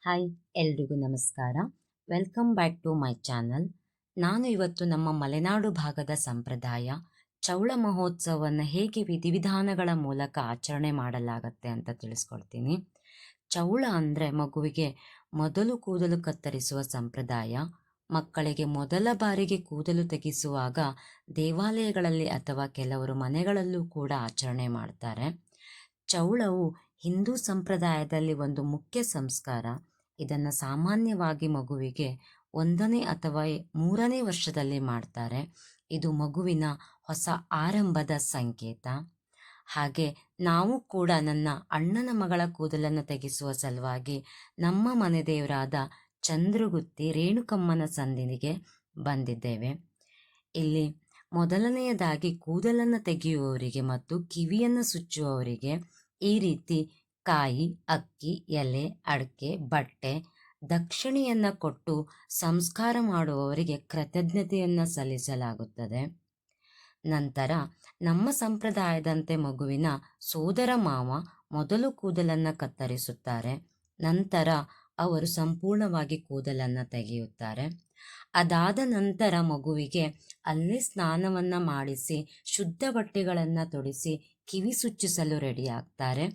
Hi, ಎಲ್ರಿಗೂ ನಮಸ್ಕಾರ. Welcome back to my channel. ನಾನು ಇವತ್ತು ನಮ್ಮ ಮಲೆನಾಡು ಭಾಗದ ಸಂಪ್ರದಾಯ ಚೌಳ ಮಹೋತ್ಸವವನ್ನು ಹೇಗೆ ವಿಧಿವಿಧಾನಗಳ ಮೂಲಕ ಆಚರಣೆ ಮಾಡಲಾಗತ್ತೆ ಅಂತ ತಿಳಿಸ್ಕೊಡ್ತೀನಿ. ಚೌಳ ಅಂದರೆ ಮಗುವಿಗೆ ಮೊದಲು ಕೂದಲು ಕತ್ತರಿಸುವ ಸಂಪ್ರದಾಯ. ಮಕ್ಕಳಿಗೆ ಮೊದಲ ಬಾರಿಗೆ ಕೂದಲು ತೆಗೆಸುವಾಗ ದೇವಾಲಯಗಳಲ್ಲಿ ಅಥವಾ ಕೆಲವರು ಮನೆಗಳಲ್ಲೂ ಕೂಡ ಆಚರಣೆ ಮಾಡ್ತಾರೆ. ಚೌಳವು ಹಿಂದೂ ಸಂಪ್ರದಾಯದಲ್ಲಿ ಒಂದು ಮುಖ್ಯ ಸಂಸ್ಕಾರ. ಇದನ್ನು ಸಾಮಾನ್ಯವಾಗಿ ಮಗುವಿಗೆ 1ನೇ ಅಥವಾ 3ನೇ ವರ್ಷದಲ್ಲಿ ಮಾಡ್ತಾರೆ. ಇದು ಮಗುವಿನ ಹೊಸ ಆರಂಭದ ಸಂಕೇತ. ಹಾಗೆ ನಾವು ಕೂಡ ನನ್ನ ಅಣ್ಣನ ಮಗಳ ಕೂದಲನ್ನು ತೆಗೆಸುವ ಸಲುವಾಗಿ ನಮ್ಮ ಮನೆ ದೇವರಾದ ಚಂದ್ರಗುತ್ತಿ ರೇಣುಕಮ್ಮನ ಸಂದಿನಿಗೆ ಬಂದಿದ್ದೇವೆ. ಇಲ್ಲಿ ಮೊದಲನೆಯದಾಗಿ ಕೂದಲನ್ನು ತೆಗೆಯುವವರಿಗೆ ಮತ್ತು ಕಿವಿಯನ್ನು ಸುಚ್ಚುವವರಿಗೆ ಈ ರೀತಿ ಕಾಯಿ, ಅಕ್ಕಿ, ಎಲೆ, ಅಡಿಕೆ, ಬಟ್ಟೆ, ದಕ್ಷಿಣೆಯನ್ನು ಕೊಟ್ಟು ಸಂಸ್ಕಾರ ಮಾಡುವವರಿಗೆ ಕೃತಜ್ಞತೆಯನ್ನು ಸಲ್ಲಿಸಲಾಗುತ್ತದೆ. ನಂತರ ನಮ್ಮ ಸಂಪ್ರದಾಯದಂತೆ ಮಗುವಿನ ಸೋದರ ಮಾವ ಮೊದಲು ಕೂದಲನ್ನು ಕತ್ತರಿಸುತ್ತಾರೆ. ನಂತರ ಅವರು ಸಂಪೂರ್ಣವಾಗಿ ಕೂದಲನ್ನು ತೆಗೆಯುತ್ತಾರೆ. ಅದಾದ ನಂತರ ಮಗುವಿಗೆ ಅಲ್ಲೇ ಸ್ನಾನವನ್ನು ಮಾಡಿಸಿ ಶುದ್ಧ ಬಟ್ಟೆಗಳನ್ನು ತೊಡಿಸಿ ಕಿವಿ ಸುಚ್ಚಿಸಲು ರೆಡಿ ಆಗ್ತಾರೆ.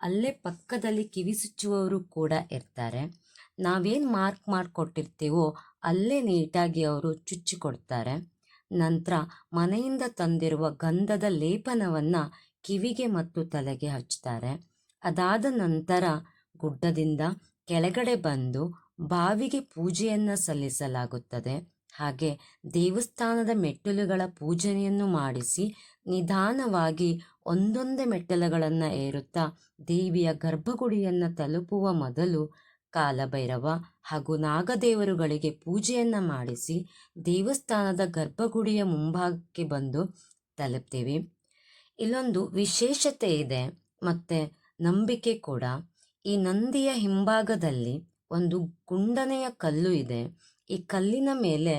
ಅಲ್ಲೇ ಪಕ್ಕದಲ್ಲಿ ಕಿವಿ ಸುಚ್ಚುವವರು ಕೂಡ ಇರ್ತಾರೆ. ನಾವೇನು ಮಾರ್ಕ್ ಮಾಡಿಕೊಟ್ಟಿರ್ತೀವೋ ಅಲ್ಲೇ ನೀಟಾಗಿ ಅವರು ಚುಚ್ಚಿಕೊಡ್ತಾರೆ. ನಂತರ ಮನೆಯಿಂದ ತಂದಿರುವ ಗಂಧದ ಲೇಪನವನ್ನು ಕಿವಿಗೆ ಮತ್ತು ತಲೆಗೆ ಹಚ್ತಾರೆ. ಅದಾದ ನಂತರ ಗುಡ್ಡದಿಂದ ಕೆಳಗಡೆ ಬಂದು ಬಾವಿಗೆ ಪೂಜೆಯನ್ನು ಸಲ್ಲಿಸಲಾಗುತ್ತದೆ. ಹಾಗೆ ದೇವಸ್ಥಾನದ ಮೆಟ್ಟಿಲುಗಳ ಪೂಜೆಯನ್ನು ಮಾಡಿಸಿ ನಿಧಾನವಾಗಿ ಒಂದೊಂದೇ ಮೆಟ್ಟಿಲುಗಳನ್ನು ಏರುತ್ತಾ ದೇವಿಯ ಗರ್ಭಗುಡಿಯನ್ನು ತಲುಪುವ ಮೊದಲು ಕಾಲಭೈರವ ಹಾಗೂ ನಾಗದೇವರುಗಳಿಗೆ ಪೂಜೆಯನ್ನು ಮಾಡಿಸಿ ದೇವಸ್ಥಾನದ ಗರ್ಭಗುಡಿಯ ಮುಂಭಾಗಕ್ಕೆ ಬಂದು ತಲುಪ್ತೀವಿ. ಇಲ್ಲೊಂದು ವಿಶೇಷತೆ ಇದೆ ಮತ್ತು ನಂಬಿಕೆ ಕೂಡ. ಈ ನಂದಿಯ ಹಿಂಭಾಗದಲ್ಲಿ ಒಂದು ಗುಂಡನೆಯ ಕಲ್ಲು ಇದೆ. ಈ ಕಲ್ಲಿನ ಮೇಲೆ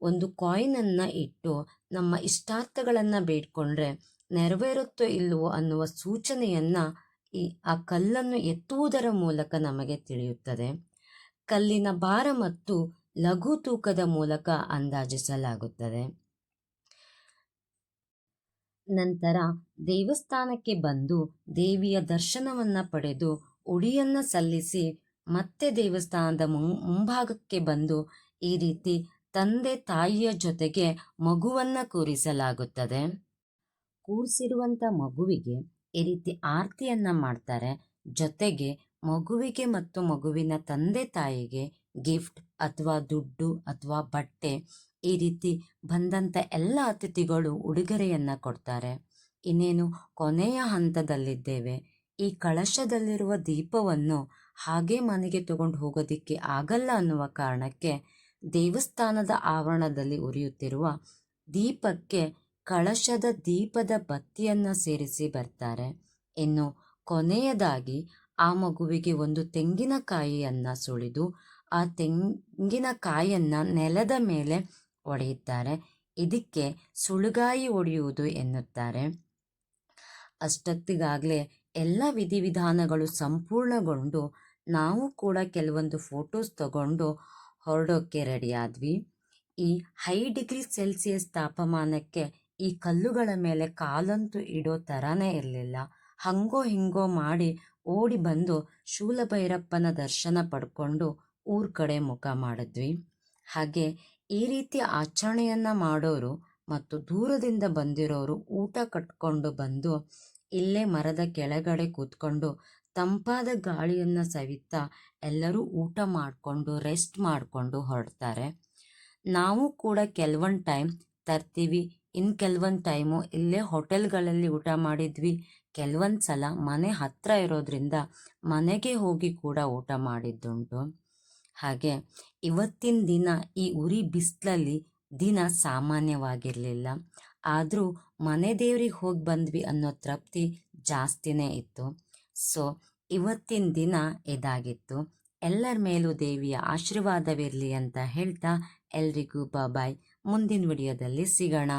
ಒಂದು ಕಾಯಿನನ್ನು ಇಟ್ಟು ನಮ್ಮ ಇಷ್ಟಾರ್ಥಗಳನ್ನು ಬೇಡ್ಕೊಂಡ್ರೆ ನೆರವೇರುತ್ತೋ ಇಲ್ಲವೋ ಅನ್ನುವ ಸೂಚನೆಯನ್ನು ಆ ಕಲ್ಲನ್ನು ಎತ್ತುವುದರ ಮೂಲಕ ನಮಗೆ ತಿಳಿಯುತ್ತದೆ. ಕಲ್ಲಿನ ಭಾರ ಮತ್ತು ಲಘು ತೂಕದ ಮೂಲಕ ಅಂದಾಜಿಸಲಾಗುತ್ತದೆ. ನಂತರ ದೇವಸ್ಥಾನಕ್ಕೆ ಬಂದು ದೇವಿಯ ದರ್ಶನವನ್ನು ಪಡೆದು ಉಡಿಯನ್ನು ಸಲ್ಲಿಸಿ ಮತ್ತೆ ದೇವಸ್ಥಾನದ ಮುಂಭಾಗಕ್ಕೆ ಬಂದು ಈ ರೀತಿ ತಂದೆ ತಾಯಿಯ ಜೊತೆಗೆ ಮಗುವನ್ನು ಕೂರಿಸಲಾಗುತ್ತದೆ. ಕೂರಿಸಿರುವಂಥ ಮಗುವಿಗೆ ಈ ರೀತಿ ಆರತಿಯನ್ನು ಮಾಡ್ತಾರೆ. ಜೊತೆಗೆ ಮಗುವಿಗೆ ಮತ್ತು ಮಗುವಿನ ತಂದೆ ತಾಯಿಗೆ ಗಿಫ್ಟ್ ಅಥವಾ ದುಡ್ಡು ಅಥವಾ ಬಟ್ಟೆ ಈ ರೀತಿ ಬಂದಂಥ ಎಲ್ಲ ಅತಿಥಿಗಳು ಉಡುಗೊರೆಯನ್ನು ಕೊಡ್ತಾರೆ. ಇನ್ನೇನು ಕೊನೆಯ ಹಂತದಲ್ಲಿದ್ದೇವೆ. ಈ ಕಳಶದಲ್ಲಿರುವ ದೀಪವನ್ನು ಹಾಗೆ ಮನೆಗೆ ತಗೊಂಡು ಹೋಗೋದಕ್ಕೆ ಆಗಲ್ಲ ಅನ್ನುವ ಕಾರಣಕ್ಕೆ ದೇವಸ್ಥಾನದ ಆವರಣದಲ್ಲಿ ಉರಿಯುತ್ತಿರುವ ದೀಪಕ್ಕೆ ಕಳಶದ ದೀಪದ ಬತ್ತಿಯನ್ನು ಸೇರಿಸಿ ಬರ್ತಾರೆ. ಇನ್ನು ಕೊನೆಯದಾಗಿ ಆ ಮಗುವಿಗೆ ಒಂದು ತೆಂಗಿನಕಾಯಿಯನ್ನು ಸುಳಿದು ಆ ತೆಂಗಿನಕಾಯಿಯನ್ನು ನೆಲದ ಮೇಲೆ ಒಡೆಯುತ್ತಾರೆ. ಇದಕ್ಕೆ ಸುಳುಗಾಯಿ ಒಡೆಯುವುದು ಎನ್ನುತ್ತಾರೆ. ಅಷ್ಟೊತ್ತಿಗಾಗಲೇ ಎಲ್ಲ ವಿಧಿವಿಧಾನಗಳು ಸಂಪೂರ್ಣಗೊಂಡು ನಾವು ಕೂಡ ಕೆಲವೊಂದು ಫೋಟೋಸ್ ತಗೊಂಡು ಹೊರಡೋಕ್ಕೆ ರೆಡಿ ಆದ್ವಿ. ಈ ಹೈ ಡಿಗ್ರಿ ಸೆಲ್ಸಿಯಸ್ ತಾಪಮಾನಕ್ಕೆ ಈ ಕಲ್ಲುಗಳ ಮೇಲೆ ಕಾಲಂತೂ ಇಡೋ ಥರನೇ ಇರಲಿಲ್ಲ. ಹಂಗೋ ಹಿಂಗೋ ಮಾಡಿ ಓಡಿ ಬಂದು ಶೂಲಭೈರಪ್ಪನ ದರ್ಶನ ಪಡ್ಕೊಂಡು ಊರ ಕಡೆ ಮುಖ ಮಾಡಿದ್ವಿ. ಹಾಗೆ ಈ ರೀತಿ ಆಚರಣೆಯನ್ನು ಮಾಡೋರು ಮತ್ತು ದೂರದಿಂದ ಬಂದಿರೋರು ಊಟ ಕಟ್ಕೊಂಡು ಬಂದು ಇಲ್ಲೇ ಮರದ ಕೆಳಗಡೆ ಕೂತ್ಕೊಂಡು ತಂಪಾದ ಗಾಳಿಯನ್ನು ಸವಿತಾ ಎಲ್ಲರೂ ಊಟ ಮಾಡಿಕೊಂಡು ರೆಸ್ಟ್ ಮಾಡಿಕೊಂಡು ಹೊರಡ್ತಾರೆ. ನಾವು ಕೂಡ ಕೆಲವೊಂದು ಟೈಮ್ ತರ್ತೀವಿ, ಇನ್ನು ಕೆಲವೊಂದು ಟೈಮು ಇಲ್ಲೇ ಹೋಟೆಲ್ಗಳಲ್ಲಿ ಊಟ ಮಾಡಿದ್ವಿ. ಕೆಲವೊಂದು ಸಲ ಮನೆ ಹತ್ತಿರ ಇರೋದ್ರಿಂದ ಮನೆಗೆ ಹೋಗಿ ಕೂಡ ಊಟ ಮಾಡಿದ್ದುಂಟು. ಹಾಗೆ ಇವತ್ತಿನ ದಿನ ಈ ಉರಿ ಬಿಸಿಲಲ್ಲಿ ದಿನ ಸಾಮಾನ್ಯವಾಗಿರಲಿಲ್ಲ. ಆದರೂ ಮನೆ ದೇವ್ರಿಗೆ ಹೋಗಿ ಬಂದ್ವಿ ಅನ್ನೋ ತೃಪ್ತಿ ಜಾಸ್ತಿನೇ ಇತ್ತು. ಸೊ ಇವತ್ತಿನ ದಿನ ಇದಾಗಿತ್ತು. ಎಲ್ಲರ ಮೇಲೂ ದೇವಿಯ ಆಶೀರ್ವಾದವಿರಲಿ ಅಂತ ಹೇಳ್ತಾ ಎಲ್ರಿಗೂ ಬಾಯ್. ಮುಂದಿನ ವಿಡಿಯೋದಲ್ಲಿ ಸಿಗೋಣ.